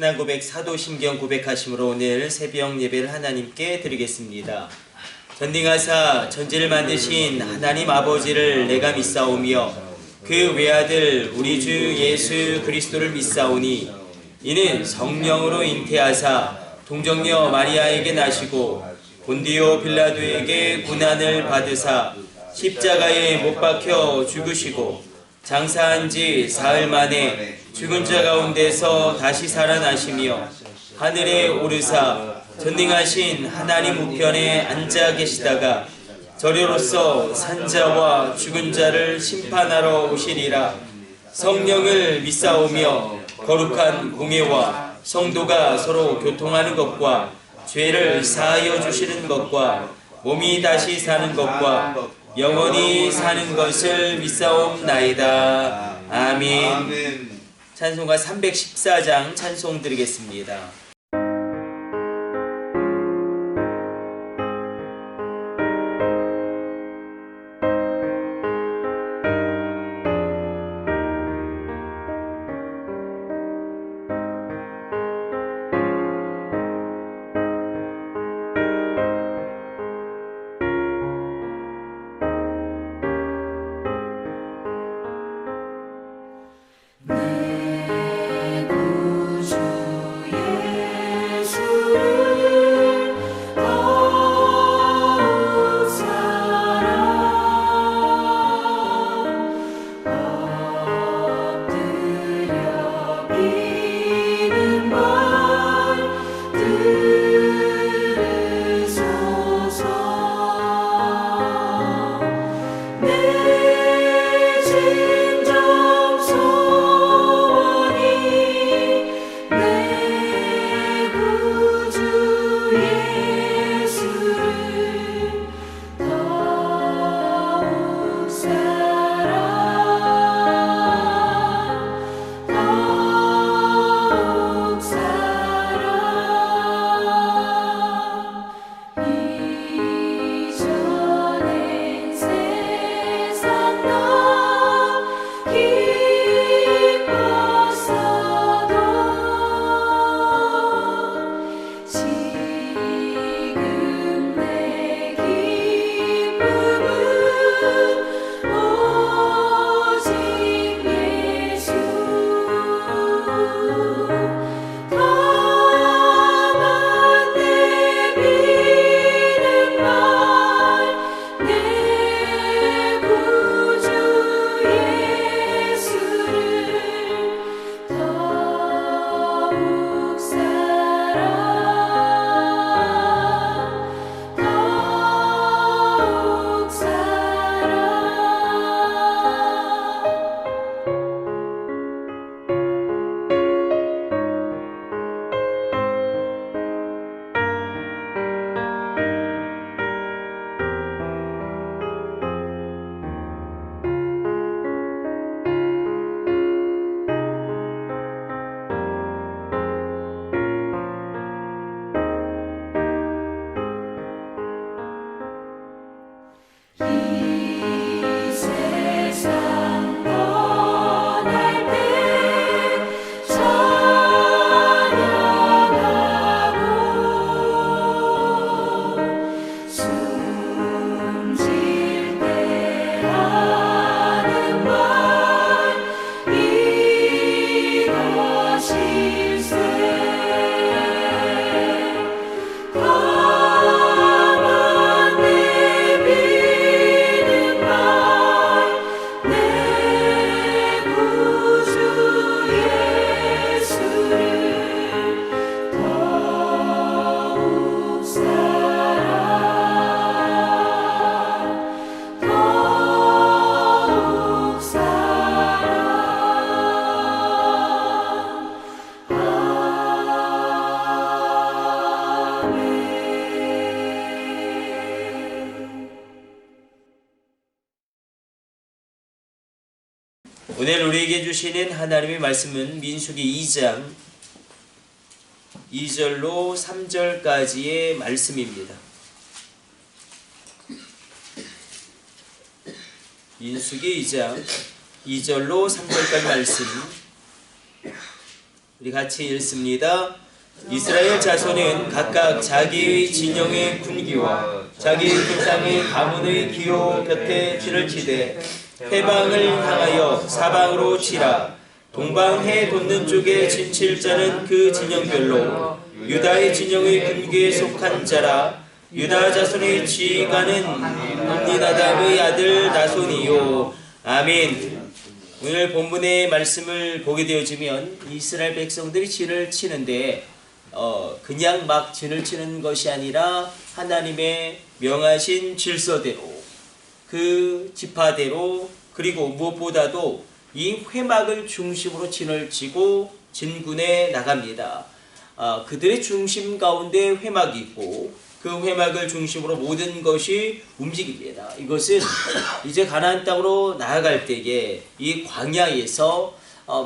신앙 고백 사도신경 고백하심으로 오늘 새벽 예배를 하나님께 드리겠습니다. 전능하사 천지를 만드신 하나님 아버지를 내가 믿사오며 그 외아들 우리 주 예수 그리스도를 믿사오니 이는 성령으로 잉태하사 동정녀 마리아에게 나시고 본디오 빌라도에게 고난을 받으사 십자가에 못 박혀 죽으시고 장사한 지 사흘 만에 죽은 자 가운데서 다시 살아나시며 하늘에 오르사 전능하신 하나님 우편에 앉아 계시다가 저리로서 산자와 죽은 자를 심판하러 오시리라. 성령을 믿사오며 거룩한 공예와 성도가 서로 교통하는 것과 죄를 사하여 주시는 것과 몸이 다시 사는 것과 영원히 사는 것을 믿사옵나이다. 아멘. 찬송가 314장 찬송 드리겠습니다. 오늘 우리에게 주시는 하나님의 말씀은 민수기 2장 2절로 3절까지의 말씀입니다. 민수기 2장 2절로 3절까지 말씀 우리 같이 읽습니다. 이스라엘 자손은 각각 자기의 진영의 군기와 자기의 조상의 가문의 기호 곁에 줄을 치되 해방을 향하여 사방으로 치라. 동방해 돋는 쪽에 진칠 자는 그 진영별로 유다의 진영의 군기에 속한 자라. 유다 자손의 지휘관은 암미나답의 아들 나손이요. 아멘. 오늘 본문의 말씀을 보게 되어지면 이스라엘 백성들이 진을 치는데 그냥 막 진을 치는 것이 아니라 하나님의 명하신 질서대로 그 지파대로 그리고 무엇보다도 이 회막을 중심으로 진을 치고 진군에 나갑니다. 그들의 중심 가운데 회막이 있고 그 회막을 중심으로 모든 것이 움직입니다. 이것은 이제 가나안 땅으로 나아갈 때에 이 광야에서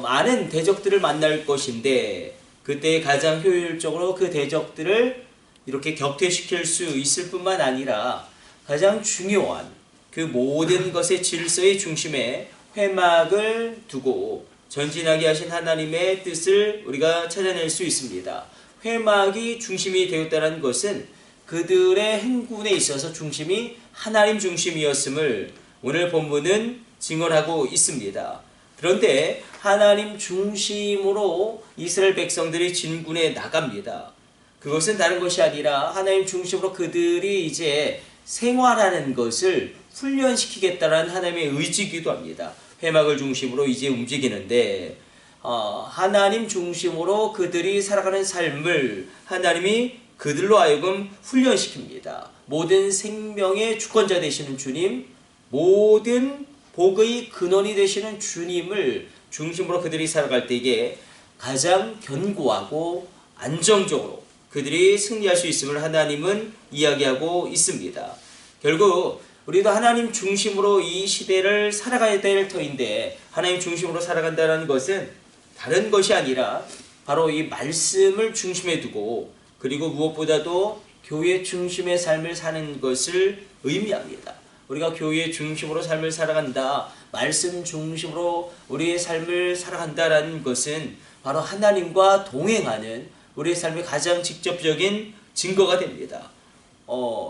많은 대적들을 만날 것인데 그때 가장 효율적으로 그 대적들을 이렇게 격퇴시킬 수 있을 뿐만 아니라 가장 중요한 그 모든 것의 질서의 중심에 회막을 두고 전진하게 하신 하나님의 뜻을 우리가 찾아낼 수 있습니다. 회막이 중심이 되었다는 것은 그들의 행군에 있어서 중심이 하나님 중심이었음을 오늘 본문은 증언하고 있습니다. 그런데 하나님 중심으로 이스라엘 백성들이 진군에 나갑니다. 그것은 다른 것이 아니라 하나님 중심으로 그들이 이제 생활하는 것을 훈련시키겠다는 하나님의 의지이기도 합니다. 회막을 중심으로 이제 움직이는데 하나님 중심으로 그들이 살아가는 삶을 하나님이 그들로 하여금 훈련시킵니다. 모든 생명의 주권자 되시는 주님, 모든 복의 근원이 되시는 주님을 중심으로 그들이 살아갈 때에 가장 견고하고 안정적으로 그들이 승리할 수 있음을 하나님은 이야기하고 있습니다. 결국 우리도 하나님 중심으로 이 시대를 살아가야 될 터인데 하나님 중심으로 살아간다는 것은 다른 것이 아니라 바로 이 말씀을 중심에 두고 그리고 무엇보다도 교회 중심의 삶을 사는 것을 의미합니다. 우리가 교회 중심으로 삶을 살아간다, 말씀 중심으로 우리의 삶을 살아간다라는 것은 바로 하나님과 동행하는 우리의 삶의 가장 직접적인 증거가 됩니다.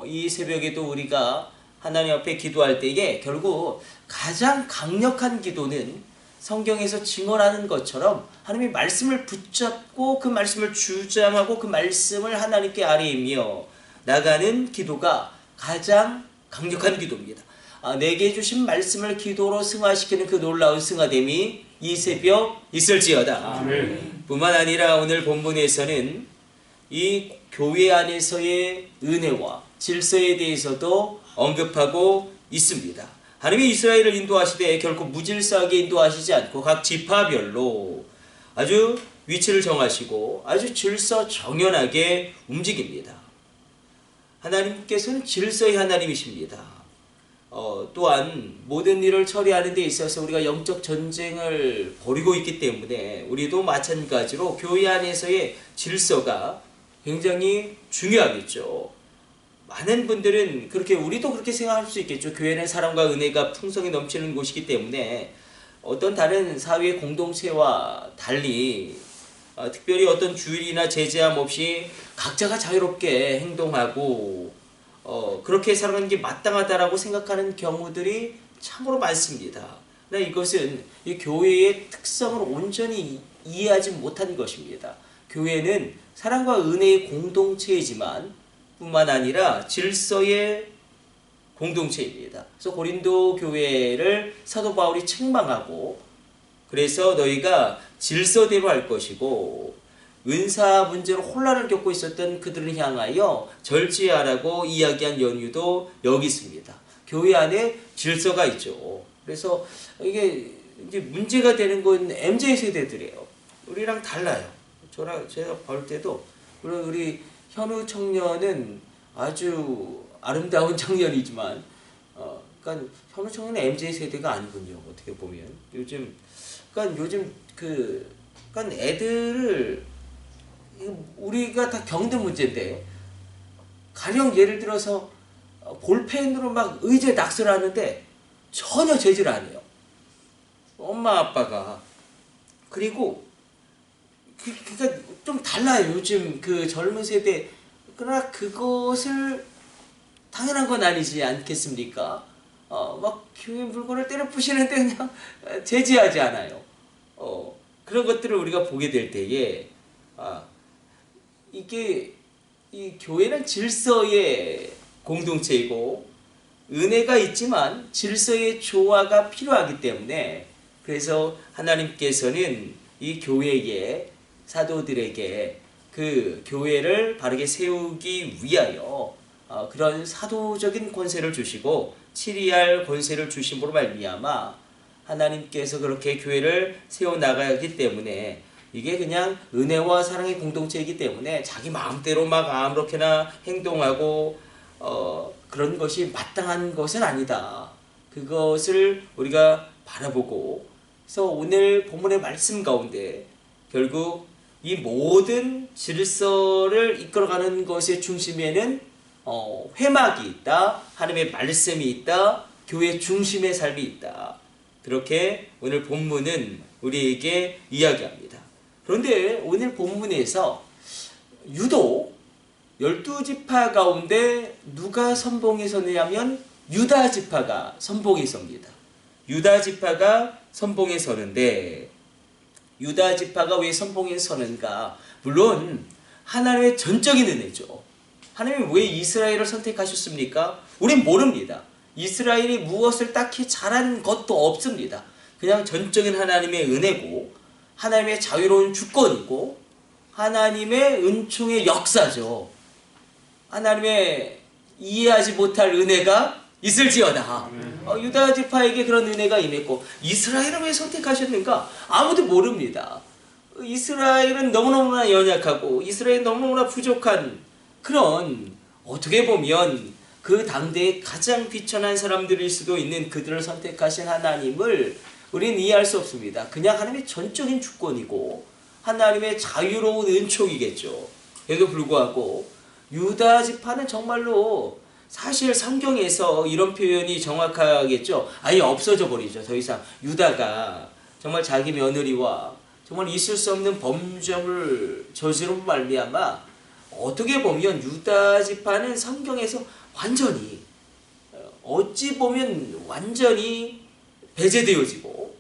이 새벽에도 우리가 하나님 앞에 기도할 때에 결국 가장 강력한 기도는 성경에서 증언하는 것처럼 하나님의 말씀을 붙잡고 그 말씀을 주장하고 그 말씀을 하나님께 아뢰며 나가는 기도가 가장 강력한 기도입니다. 내게 주신 말씀을 기도로 승화시키는 그 놀라운 승화됨이 이 새벽 있을지어다. 아멘. 뿐만 아니라 오늘 본문에서는 이 교회 안에서의 은혜와 질서에 대해서도 언급하고 있습니다. 하나님이 이스라엘을 인도하시되 결코 무질서하게 인도하시지 않고 각 지파별로 아주 위치를 정하시고 아주 질서 정연하게 움직입니다. 하나님께서는 질서의 하나님이십니다. 또한 모든 일을 처리하는 데 있어서 우리가 영적 전쟁을 벌이고 있기 때문에 우리도 마찬가지로 교회 안에서의 질서가 굉장히 중요하겠죠. 많은 분들은 우리도 그렇게 생각할 수 있겠죠. 교회는 사랑과 은혜가 풍성히 넘치는 곳이기 때문에 어떤 다른 사회 공동체와 달리 특별히 어떤 주일이나 제재함 없이 각자가 자유롭게 행동하고 그렇게 살아가는 게 마땅하다라고 생각하는 경우들이 참으로 많습니다. 그러나 이것은 이 교회의 특성을 온전히 이해하지 못한 것입니다. 교회는 사랑과 은혜의 공동체이지만 뿐만 아니라 질서의 공동체입니다. 그래서 고린도 교회를 사도 바울이 책망하고 그래서 너희가 질서대로 할 것이고 은사 문제로 혼란을 겪고 있었던 그들을 향하여 절제하라고 이야기한 연유도 여기 있습니다. 교회 안에 질서가 있죠. 그래서 이게 이제 문제가 되는 건 MZ 세대들이에요. 우리랑 달라요. 제가 볼 때도 우리 현우 청년은 아주 아름다운 청년이지만, 그러니까 현우 청년은 MZ 세대가 아니군요. 어떻게 보면 그러니까 요즘 그러니까 애들을 우리가 다 겪는 문제인데, 가령 예를 들어서 볼펜으로 막 의제 낙서하는데 전혀 제지를 안 해요. 엄마 아빠가. 그리고 그러니까 좀 달라요. 요즘 그 젊은 세대. 그러나 그것을 당연한 건 아니지 않겠습니까? 막 교회 물건을 때려 부시는데 그냥 제지하지 않아요. 그런 것들을 우리가 보게 될 때에 이게 이 교회는 질서의 공동체이고 은혜가 있지만 질서의 조화가 필요하기 때문에 그래서 하나님께서는 이 교회의 사도들에게 그 교회를 바르게 세우기 위하여 그런 사도적인 권세를 주시고 치리할 권세를 주심으로 말미암아 하나님께서 그렇게 교회를 세워나가기 때문에 이게 그냥 은혜와 사랑의 공동체이기 때문에 자기 마음대로 막 아무렇게나 행동하고 그런 것이 마땅한 것은 아니다. 그것을 우리가 바라보고 그래서 오늘 본문의 말씀 가운데 결국 이 모든 질서를 이끌어가는 것의 중심에는 회막이 있다. 하나님의 말씀이 있다. 교회 중심의 삶이 있다. 그렇게 오늘 본문은 우리에게 이야기합니다. 그런데 오늘 본문에서 유독 12지파 가운데 누가 선봉에 서느냐면 유다 지파가 선봉에 섭니다. 유다 지파가 선봉에 서는데 유다 지파가 왜 선봉에 서는가? 물론 하나님의 전적인 은혜죠. 하나님이 왜 이스라엘을 선택하셨습니까? 우린 모릅니다. 이스라엘이 무엇을 딱히 잘한 것도 없습니다. 그냥 전적인 하나님의 은혜고 하나님의 자유로운 주권이고 하나님의 은총의 역사죠. 하나님의 이해하지 못할 은혜가 있을지어다. 유다 지파에게 그런 은혜가 임했고 이스라엘을 왜 선택하셨는가? 아무도 모릅니다. 이스라엘은 너무너무나 연약하고 이스라엘은 너무너무나 부족한 그런 어떻게 보면 그 당대에 가장 비천한 사람들일 수도 있는 그들을 선택하신 하나님을 우리는 이해할 수 없습니다. 그냥 하나님의 전적인 주권이고 하나님의 자유로운 은총이겠죠. 그에도 불구하고 유다 지파는 정말로 사실 성경에서 이런 표현이 정확하겠죠. 아예 없어져 버리죠. 더 이상 유다가 정말 자기 며느리와 정말 있을 수 없는 범죄를 저지른 말미암아 어떻게 보면 유다 지파는 성경에서 완전히 어찌 보면 완전히 배제되어지고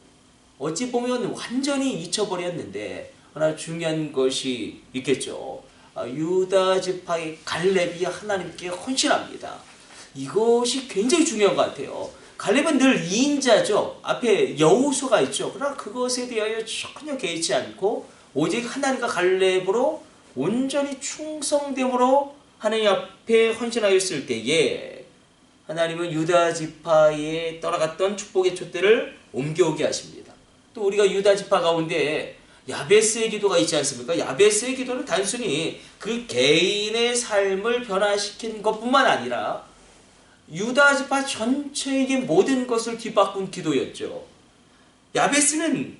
어찌 보면 완전히 잊혀버렸는데 하나 중요한 것이 있겠죠. 유다 지파의 갈렙이 하나님께 헌신합니다. 이것이 굉장히 중요한 것 같아요. 갈렙은 늘 2인자죠. 앞에 여호수아가 있죠. 그러나 그것에 대하여 전혀 개의치 않고 오직 하나님과 갈렙으로 온전히 충성됨으로 하나님 앞에 헌신하였을 때에 하나님은 유다 지파에 떠나갔던 축복의 촛대를 옮겨오게 하십니다. 또 우리가 유다 지파 가운데 야베스의 기도가 있지 않습니까? 야베스의 기도는 단순히 그 개인의 삶을 변화시킨 것뿐만 아니라 유다 지파 전체에게 모든 것을 뒤바꾼 기도였죠. 야베스는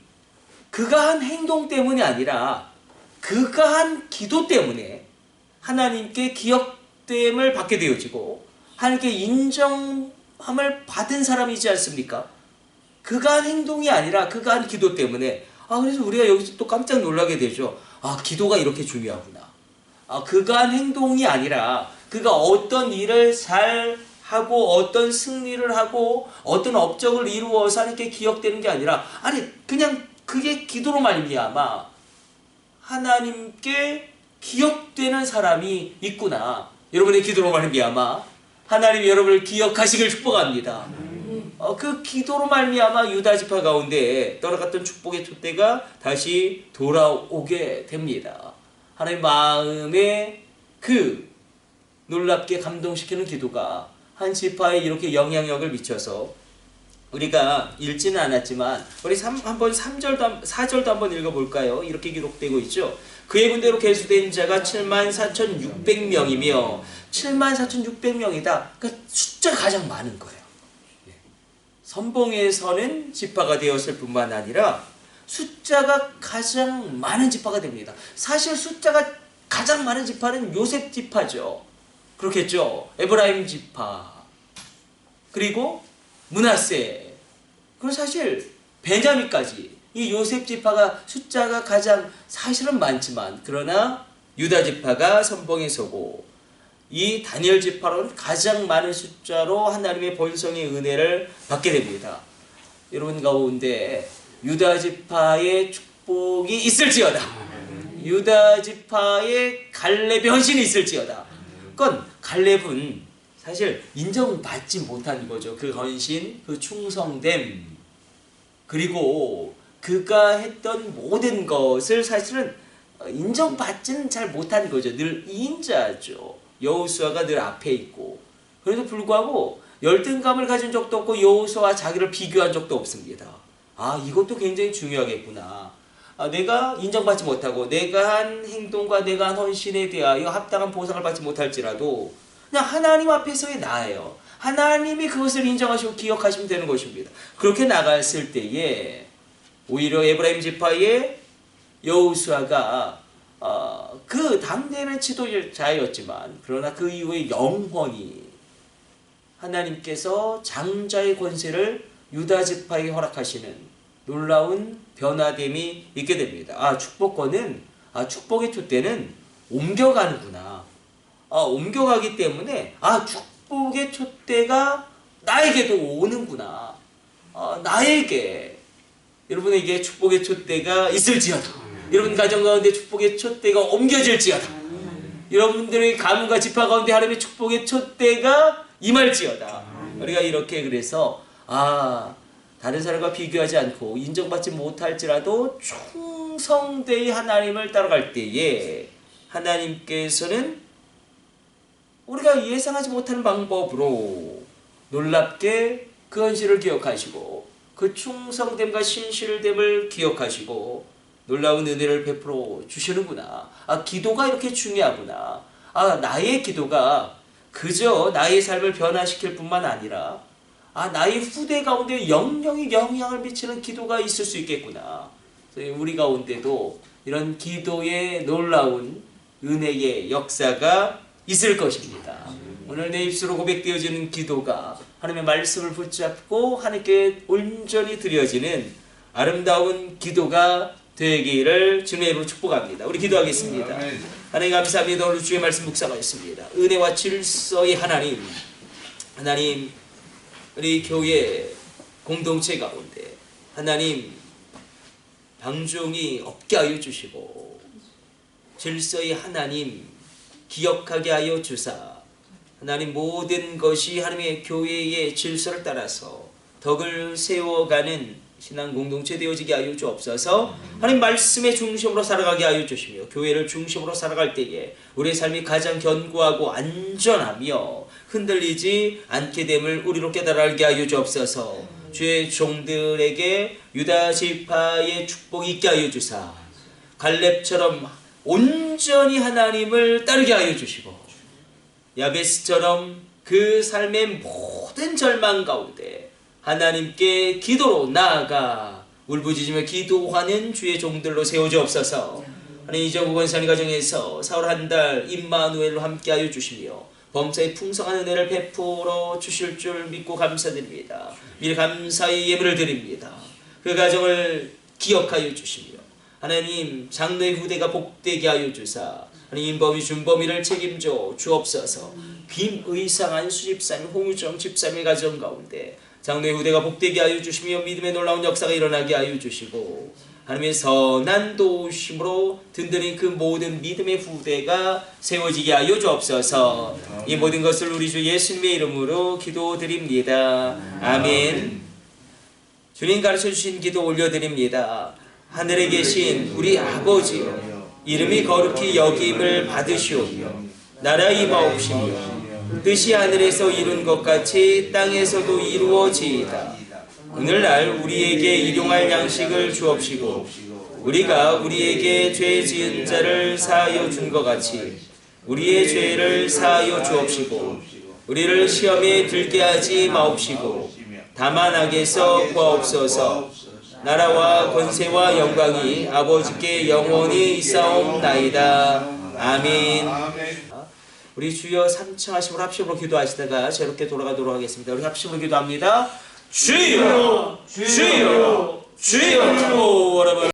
그가 한 행동 때문이 아니라 그가 한 기도 때문에 하나님께 기억됨을 받게 되어지고 하나님께 인정함을 받은 사람이지 않습니까? 그가 한 행동이 아니라 그가 한 기도 때문에 그래서 우리가 여기서 또 깜짝 놀라게 되죠. 기도가 이렇게 중요하구나. 그가 한 행동이 아니라 그가 어떤 일을 잘 하고 어떤 승리를 하고 어떤 업적을 이루어서 하나님께 기억되는 게 아니라 그냥 그게 기도로 말미암아 하나님께 기억되는 사람이 있구나. 여러분의 기도로 말미암아 하나님이 여러분을 기억하시길 축복합니다. 그 기도로 말미암아 유다 지파 가운데 떠나갔던 축복의 촛대가 다시 돌아오게 됩니다. 하나님 마음에 그 놀랍게 감동시키는 기도가 한 지파에 이렇게 영향력을 미쳐서 우리가 읽지는 않았지만 우리 한번 4절도 한번 읽어볼까요? 이렇게 기록되고 있죠. 그의 군대로 계수된 자가 74,600명이며 74,600명이다. 그러니까 숫자가 가장 많은 거예요. 선봉에서는 지파가 되었을 뿐만 아니라 숫자가 가장 많은 지파가 됩니다. 사실 숫자가 가장 많은 지파는 요셉 지파죠. 그렇겠죠. 에브라임 지파 그리고 므낫세 그리고 사실 베냐민까지 이 요셉 지파가 숫자가 가장 사실은 많지만 그러나 유다 지파가 선봉에 서고 이 다니엘 지파로는 가장 많은 숫자로 하나님의 본성의 은혜를 받게 됩니다. 여러분 가운데 유다 지파의 축복이 있을지어다. 유다 지파의 갈렙의 헌신이 있을지어다. 그건 갈렙은 사실 인정받지 못한 거죠. 그 헌신, 그 충성됨, 그리고 그가 했던 모든 것을 사실은 인정받지는 잘 못한 거죠. 늘 이인자죠. 여호수아가 늘 앞에 있고 그래도 불구하고 열등감을 가진 적도 없고 여호수아와 자기를 비교한 적도 없습니다. 아, 이것도 굉장히 중요하겠구나. 내가 인정받지 못하고 내가 한 행동과 내가 한 헌신에 대하여 합당한 보상을 받지 못할지라도 그냥 하나님 앞에서의 나예요. 하나님이 그것을 인정하시고 기억하시면 되는 것입니다. 그렇게 나갔을 때에 오히려 에브라임 지파의 여호수아가 그 당대는 지도자였지만 그러나 그 이후에 영원히 하나님께서 장자의 권세를 유다 지파에 허락하시는 놀라운 변화됨이 있게 됩니다. 축복권은 축복의 촛대는 옮겨가는구나. 옮겨가기 때문에 축복의 촛대가 나에게도 오는구나. 나에게 여러분에게 축복의 촛대가 있을지어다. 여러분 가정 가운데 축복의 촛대가 옮겨질지어다. 여러분들의 가문과 지파 가운데 하나님의 축복의 촛대가 임할지어다. 우리가 이렇게 그래서 다른 사람과 비교하지 않고 인정받지 못할지라도 충성되이 하나님을 따라갈 때에 하나님께서는 우리가 예상하지 못하는 방법으로 놀랍게 그 헌신을 기억하시고 그 충성됨과 신실됨을 기억하시고 놀라운 은혜를 베풀어 주시는구나. 기도가 이렇게 중요하구나. 나의 기도가 그저 나의 삶을 변화시킬 뿐만 아니라 나의 후대 가운데 영영이 영향을 미치는 기도가 있을 수 있겠구나. 우리 가운데도 이런 기도의 놀라운 은혜의 역사가 있을 것입니다. 오늘 내 입술로 고백되어지는 기도가 하나님의 말씀을 붙잡고 하나님께 온전히 드려지는 아름다운 기도가 되기를 주님의 이름으로 축복합니다. 우리 기도하겠습니다. 하나님 감사합니다. 오늘 주의 말씀 묵상하였습니다. 은혜와 질서의 하나님, 우리 교회 공동체 가운데 하나님 방종이 없게 하여 주시고 질서의 하나님 기억하게 하여 주사 하나님 모든 것이 하나님의 교회의 질서를 따라서 덕을 세워가는 신앙 공동체 되어지게 하여 주옵소서. 하나님 말씀의 중심으로 살아가게 하여 주시며 교회를 중심으로 살아갈 때에 우리의 삶이 가장 견고하고 안전하며 흔들리지 않게 됨을 우리로 깨달아 알게 하여 주옵소서. 주의 종들에게 유다 지파의 축복이 있게 하여 주사 갈렙처럼 온전히 하나님을 따르게 하여 주시고 야베스처럼 그 삶의 모든 절망 가운데 하나님께 기도로 나아가 울부짖으며 기도하는 주의 종들로 세워주옵소서. 하나님 이정구 권사님 가정에서 사흘 한 달 임마누엘로 함께하여 주시며 범사의 풍성한 은혜를 베풀어 주실 줄 믿고 감사드립니다. 미리 감사의 예물을 드립니다. 그 가정을 기억하여 주시며 하나님 장로의 후대가 복되게 하여 주사 하나님 인범위 준범위를 책임져 주옵소서. 김의상 안수집사님 홍유정 집사님의 가정 가운데 장로의 후대가 복되게 하여 주시며 믿음의 놀라운 역사가 일어나게 하여 주시고 하나님의 선한 도우심으로 든든히 그 모든 믿음의 후대가 세워지게 하여 주옵소서. 이 모든 것을 우리 주 예수님의 이름으로 기도드립니다. 아멘. 주님 가르쳐주신 기도 올려드립니다. 하늘에 계신 우리 아버지여 이름이 거룩히 여김을 받으시오며 나라 임하옵시며 뜻이 하늘에서 이룬 것 같이 땅에서도 이루어지이다. 오늘날 우리에게 일용할 양식을 주옵시고 우리가 우리에게 죄 지은 자를 사하여 준 것 같이 우리의 죄를 사하여 주옵시고 우리를 시험에 들게 하지 마옵시고 다만 악에서 구하옵소서. 나라와 권세와 영광이 아버지께 영원히 있사옵나이다. 아멘. 우리 주여 3층 하심으로 합심으로 기도하시다가 저렇게 돌아가도록 하겠습니다. 우리 합심으로 기도합니다. 주여! 주여! 주여 여러분.